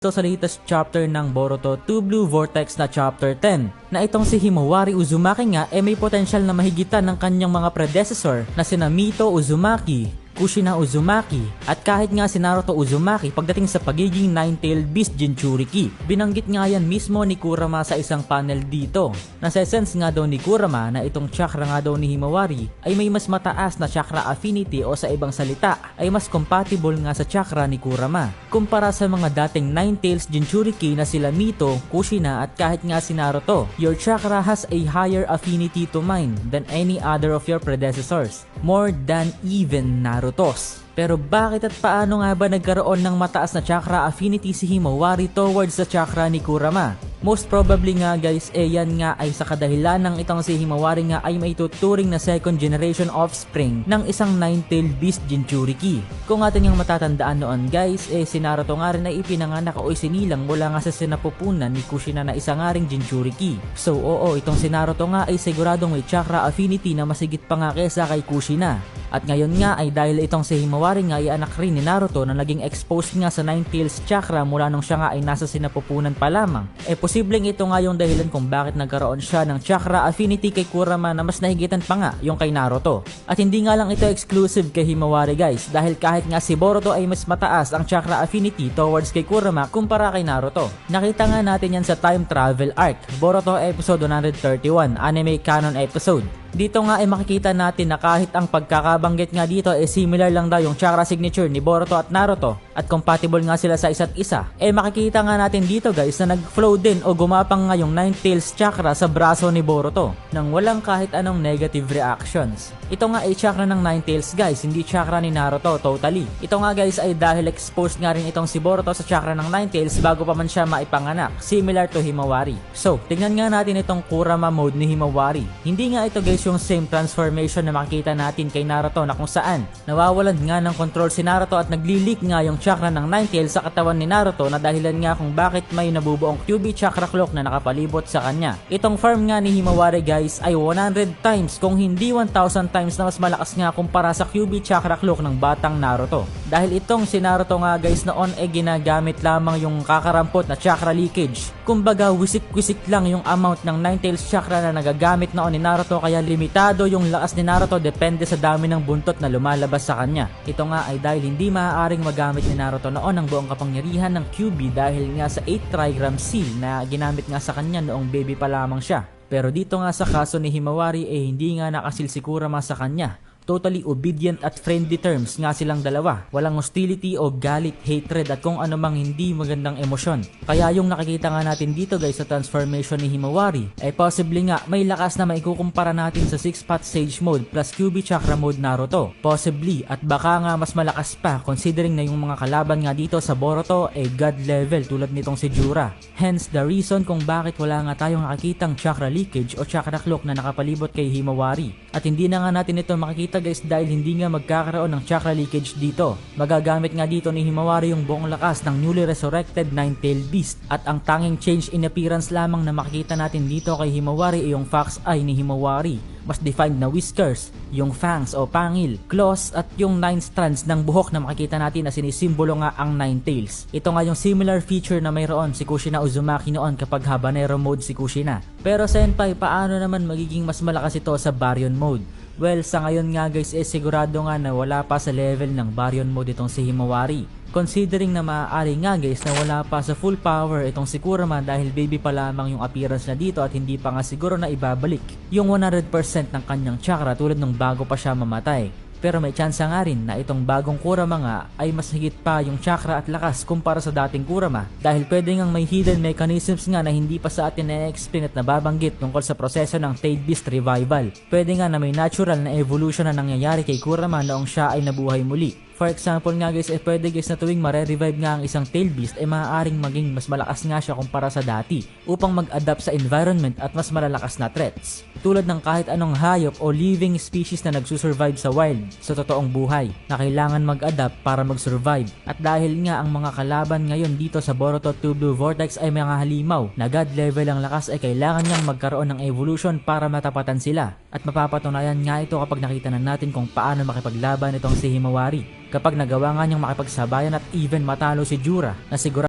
dito sa latest chapter ng Boruto 2 Blue Vortex na chapter 10 na itong si Himawari Uzumaki nga may potensyal na mahigitan ng kanyang mga predecessor na sina Mito Uzumaki, Kushina Uzumaki, at kahit nga si Naruto Uzumaki pagdating sa pagiging Nine-Tailed Beast Jinchuriki. Binanggit nga yan mismo ni Kurama sa isang panel dito. Nasa-sense nga daw ni Kurama na itong chakra nga daw ni Himawari ay may mas mataas na chakra affinity o sa ibang salita ay mas compatible nga sa chakra ni Kurama kumpara sa mga dating Nine-Tails Jinchuriki na sila Mito, Kushina at kahit nga si Naruto. Your chakra has a higher affinity to mine than any other of your predecessors, more than even Naruto. Pero bakit at paano nga ba nagkaroon ng mataas na chakra affinity si Himawari towards sa chakra ni Kurama? Most probably nga guys, yan nga ay sa kadahilan ng itong si Himawari nga ay may tuturing na second generation offspring ng isang Nine-Tailed Beast Jinchuriki. Kung atin yung matatandaan noon guys, si Naruto nga rin ay ipinanganak o isinilang mula nga sa sinapupunan ni Kushina na isa nga ring Jinchuriki. So oo, itong si Naruto nga ay siguradong may chakra affinity na masigit pa nga kesa kay Kushina. At ngayon nga ay dahil itong si Himawari nga ay anak rin ni Naruto na naging exposed nga sa Nine-Tails chakra mula nung siya nga ay nasa sinapupunan pa lamang, posibleng ito nga yung dahilan kung bakit nagkaroon siya ng chakra affinity kay Kurama na mas nahigitan pa nga yung kay Naruto. At hindi nga lang ito exclusive kay Himawari guys, dahil kahit nga si Boruto ay mas mataas ang chakra affinity towards kay Kurama kumpara kay Naruto. Nakita nga natin yan sa time travel arc, Boruto episode 131, anime canon episode. Dito nga ay makikita natin na kahit ang pagkakabanggit nga dito similar lang daw yung chakra signature ni Boruto at Naruto at compatible nga sila sa isa't isa. Makikita nga natin dito guys na nag-flow din o gumapang nga yung Nine-Tails chakra sa braso ni Boruto nang walang kahit anong negative reactions. Ito nga ay chakra ng Nine-Tails guys, hindi chakra ni Naruto totally. Ito nga guys ay dahil exposed nga rin itong si Boruto sa chakra ng Nine-Tails bago pa man siya maipanganak, similar to Himawari. So, tingnan nga natin itong Kurama mode ni Himawari. Hindi nga ito guys yung same transformation na makita natin kay Naruto na kung saan nawawalan nga ng control si Naruto at nagli-leak nga yung chakra ng Nine-Tails sa katawan ni Naruto na dahilan nga kung bakit may nabubuong QB chakra cloak na nakapalibot sa kanya. Itong form nga ni Himawari guys ay 100 times kung hindi 1000 times na mas malakas nga kumpara sa QB chakra cloak ng batang Naruto. Dahil itong si Naruto nga guys noon ginagamit lamang yung kakarampot na chakra leakage. Kumbaga wisik-wisik lang yung amount ng Nine-Tails chakra na nagagamit noon ni Naruto kaya limitado yung lakas ni Naruto depende sa dami ng buntot na lumalabas sa kanya. Ito nga ay dahil hindi maaaring magamit ni Naruto noon ang buong kapangyarihan ng QB dahil nga sa 8 trigram seal na ginamit nga sa kanya noong baby pa lamang siya. Pero dito nga sa kaso ni Himawari hindi nga nakasil si Kurama sa kanya. Totally obedient at friendly terms nga silang dalawa. Walang hostility o galit, hatred at kung ano mang hindi magandang emosyon. Kaya yung nakikita nga natin dito guys sa transformation ni Himawari possibly nga may lakas na maikukumpara natin sa 6-path Sage mode plus QB Chakra mode Naruto. Possibly at baka nga mas malakas pa considering na yung mga kalaban nga dito sa Boruto God level tulad nitong si Jura. Hence the reason kung bakit wala nga tayong nakikitang chakra leakage o chakra cloak na nakapalibot kay Himawari. At hindi na nga natin ito makikita guys dahil hindi nga magkakaroon ng chakra leakage dito. Magagamit nga dito ni Himawari yung buong lakas ng newly resurrected Nine-Tailed Beast at ang tanging change in appearance lamang na makikita natin dito kay Himawari ay yung fox eye ni Himawari. Mas defined na whiskers, yung fangs o pangil, claws at yung 9 strands ng buhok na makikita natin na sinisimbolo nga ang Nine-Tails. Ito nga yung similar feature na mayroon si Kushina Uzumaki noon kapag habanero mode si Kushina. Pero senpai, paano naman magiging mas malakas ito sa Baryon mode? Well, sa ngayon nga guys sigurado nga na wala pa sa level ng Baryon mode itong si Himawari. Considering na maaari nga guys na wala pa sa full power itong si Kurama dahil baby pa lamang yung appearance na dito at hindi pa nga siguro na ibabalik yung 100% ng kanyang chakra tulad nung bago pa siya mamatay. Pero may chance nga rin na itong bagong Kurama nga ay mas higit pa yung chakra at lakas kumpara sa dating Kurama dahil pwede ngang may hidden mechanisms nga na hindi pa sa atin na-explain at nababanggit tungkol sa proseso ng Tailed Beast Revival. Pwede nga na may natural na evolution na nangyayari kay Kurama noong siya ay nabuhay muli. For example nga guys, pwede guys na tuwing mare-revive nga ang isang Tailed Beast maaaring maging mas malakas nga siya kumpara sa dati upang mag-adapt sa environment at mas malalakas na threats. Tulad ng kahit anong hayop o living species na nagsusurvive sa wild sa totoong buhay na kailangan mag-adapt para mag-survive. At dahil nga ang mga kalaban ngayon dito sa Boruto 2 Blue Vortex ay mga halimaw na God level ang lakas kailangan niyang magkaroon ng evolution para matapatan sila. At mapapatunayan nga ito kapag nakita na natin kung paano makipaglaban itong si Himawari. Kapag nagawa nga niyang makipagsabayan at even matalo si Jura na sigurado